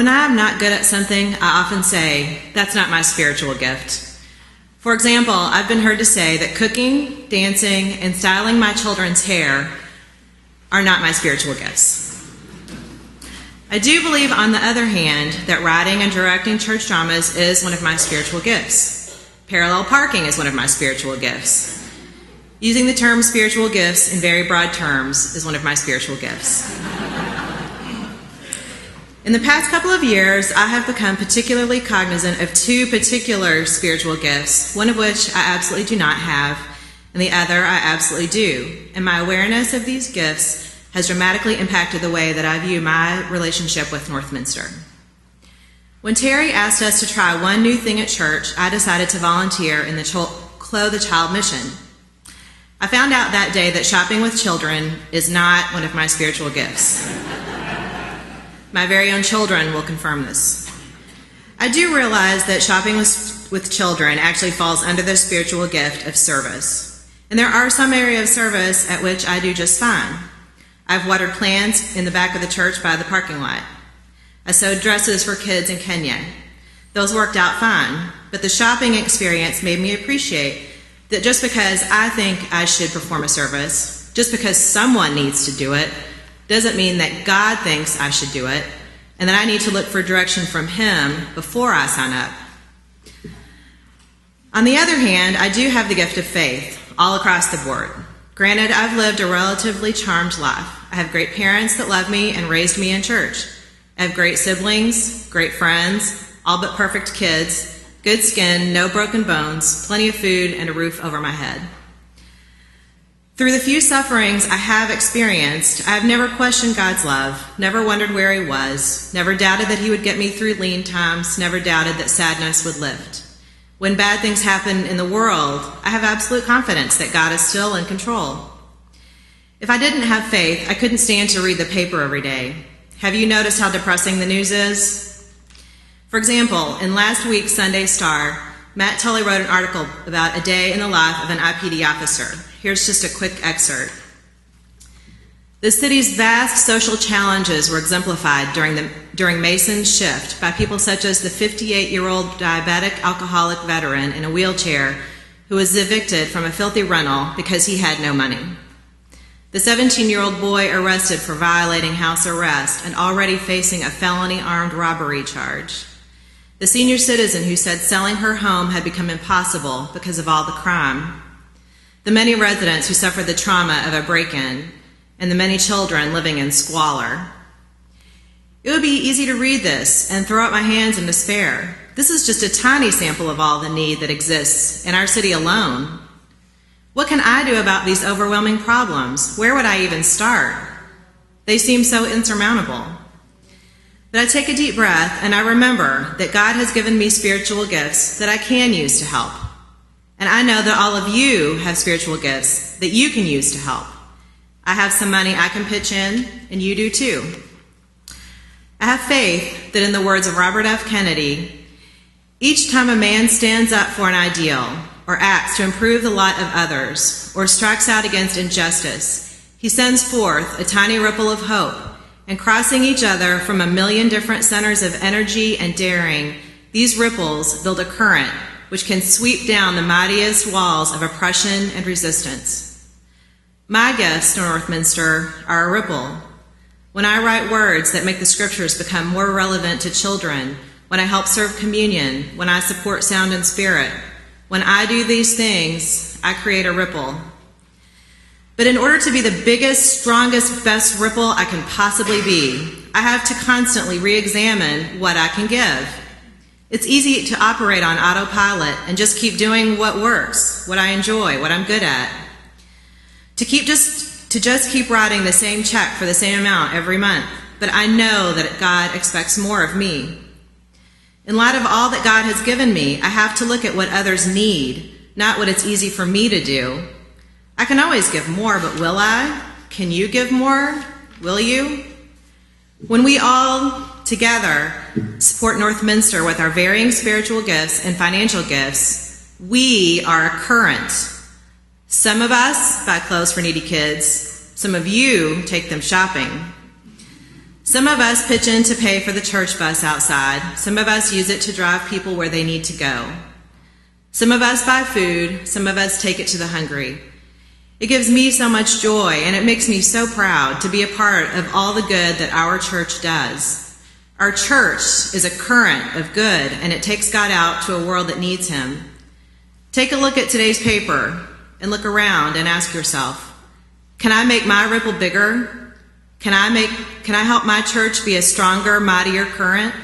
When I am not good at something, I often say, that's not my spiritual gift. For example, I've been heard to say that cooking, dancing, and styling my children's hair are not my spiritual gifts. I do believe, on the other hand, that writing and directing church dramas is one of my spiritual gifts. Parallel parking is one of my spiritual gifts. Using the term spiritual gifts in very broad terms is one of my spiritual gifts. In the past couple of years, I have become particularly cognizant of two particular spiritual gifts, one of which I absolutely do not have, and the other I absolutely do. And my awareness of these gifts has dramatically impacted the way that I view my relationship with Northminster. When Terry asked us to try one new thing at church, I decided to volunteer in the Clothe a Child mission. I found out that day that shopping with children is not one of my spiritual gifts. My very own children will confirm this. I do realize that shopping with children actually falls under the spiritual gift of service. And there are some areas of service at which I do just fine. I've watered plants in the back of the church by the parking lot. I sewed dresses for kids in Kenya. Those worked out fine, but the shopping experience made me appreciate that just because I think I should perform a service, just because someone needs to do it, doesn't mean that God thinks I should do it, and that I need to look for direction from Him before I sign up. On the other hand, I do have the gift of faith all across the board. Granted, I've lived a relatively charmed life. I have great parents that love me and raised me in church. I have great siblings, great friends, all but perfect kids, good skin, no broken bones, plenty of food, and a roof over my head. Through the few sufferings I have experienced, I have never questioned God's love, never wondered where He was, never doubted that He would get me through lean times, never doubted that sadness would lift. When bad things happen in the world, I have absolute confidence that God is still in control. If I didn't have faith, I couldn't stand to read the paper every day. Have you noticed how depressing the news is? For example, in last week's Sunday Star, Matt Tully wrote an article about a day in the life of an IPD officer. Here's just a quick excerpt. The city's vast social challenges were exemplified during Mason's shift by people such as the 58-year-old diabetic alcoholic veteran in a wheelchair who was evicted from a filthy rental because he had no money. The 17-year-old boy arrested for violating house arrest and already facing a felony armed robbery charge. The senior citizen who said selling her home had become impossible because of all the crime. The many residents who suffered the trauma of a break-in, and the many children living in squalor. It would be easy to read this and throw up my hands in despair. This is just a tiny sample of all the need that exists in our city alone. What can I do about these overwhelming problems? Where would I even start? They seem so insurmountable. But I take a deep breath and I remember that God has given me spiritual gifts that I can use to help. And I know that all of you have spiritual gifts that you can use to help. I have some money I can pitch in, and you do too. I have faith that in the words of Robert F. Kennedy, each time a man stands up for an ideal or acts to improve the lot of others or strikes out against injustice, he sends forth a tiny ripple of hope, and crossing each other from a million different centers of energy and daring, these ripples build a current which can sweep down the mightiest walls of oppression and resistance. My gifts to Northminster are a ripple. When I write words that make the scriptures become more relevant to children, when I help serve communion, when I support sound and spirit, when I do these things, I create a ripple. But in order to be the biggest, strongest, best ripple I can possibly be, I have to constantly re-examine what I can give. It's easy to operate on autopilot and just keep doing what works, what I enjoy, what I'm good at. To just keep writing the same check for the same amount every month. But I know that God expects more of me. In light of all that God has given me, I have to look at what others need, not what it's easy for me to do. I can always give more, but will I? Can you give more? Will you? When we all together support Northminster with our varying spiritual gifts and financial gifts, we are a current. Some of us buy clothes for needy kids. Some of you take them shopping. Some of us pitch in to pay for the church bus outside. Some of us use it to drive people where they need to go. Some of us buy food. Some of us take it to the hungry. It gives me so much joy, and it makes me so proud to be a part of all the good that our church does. Our church is a current of good, and it takes God out to a world that needs him. Take a look at today's paper and look around and ask yourself, can I make my ripple bigger? Can I help my church be a stronger, mightier current?